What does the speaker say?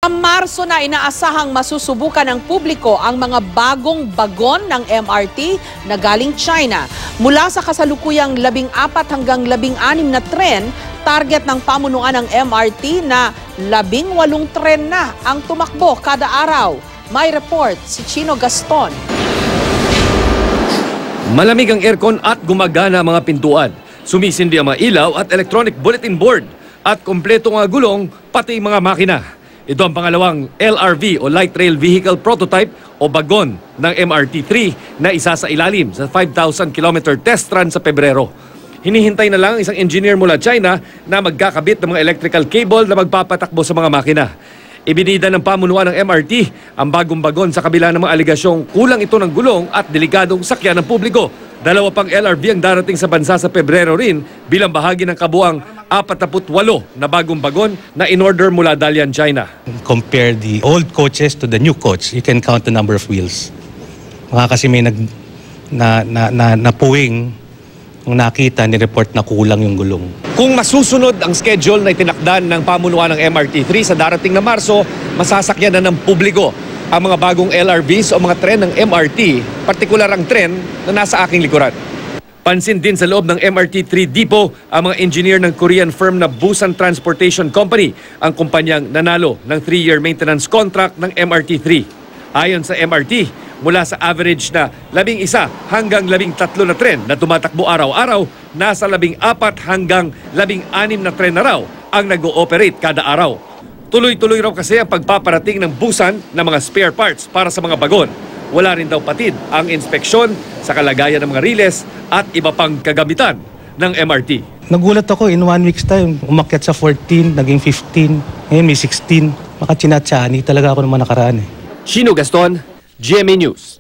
Marso na inaasahang masusubukan ng publiko ang mga bagong bagon ng MRT na galing China. Mula sa kasalukuyang 14 hanggang 16 na tren, target ng pamunuan ng MRT na 18 tren na ang tumakbo kada araw. May report si Chino Gaston. Malamig ang aircon at gumagana ang mga pintuan. Sumisindi ang mga ilaw at electronic bulletin board. At kompleto nga gulong pati mga makina. Ito ang pangalawang LRV o Light Rail Vehicle Prototype o bagon ng MRT-3 na isa sa ilalim sa 5,000 km test run sa Pebrero. Hinihintay na lang ang isang engineer mula China na magkakabit ng mga electrical cable na magpapatakbo sa mga makina. Ibinida ng pamunuan ng MRT ang bagong bagon sa kabila ng mga aligasyong kulang ito ng gulong at delikadong sakyan ng publiko. Dalawa pang LRV ang darating sa bansa sa Pebrero rin bilang bahagi ng kabuang 48 na bagong bagon na in-order mula Dalian, China. Compare the old coaches to the new coach, you can count the number of wheels. Kasi may napuwing kung nakita, ni-report na kulang yung gulong. Kung masusunod ang schedule na itinakdan ng pamunuan ng MRT-3 sa darating na Marso, masasakyan na ng publiko ang mga bagong LRVs o mga tren ng MRT, partikular ang tren na nasa aking likuran. Pansin din sa loob ng MRT-3 depot ang mga engineer ng Korean firm na Busan Transportation Company, ang kumpanyang nanalo ng 3-year maintenance contract ng MRT-3. Ayon sa MRT, mula sa average na 11 hanggang 13 na tren na tumatakbo araw-araw, nasa 14 hanggang 16 na tren na raw ang nag-ooperate kada araw. Tuloy-tuloy raw kasi ang pagpaparating ng Busan ng mga spare parts para sa mga bagon. Wala rin daw patid ang inspeksyon sa kalagayan ng mga riles at iba pang kagamitan ng MRT. Nagulat ako, in 1 week's time, umakyat sa 14, naging 15, ngayon may 16. Makachinatsani talaga ako naman nakaraan eh. Chino Gaston, GMA News.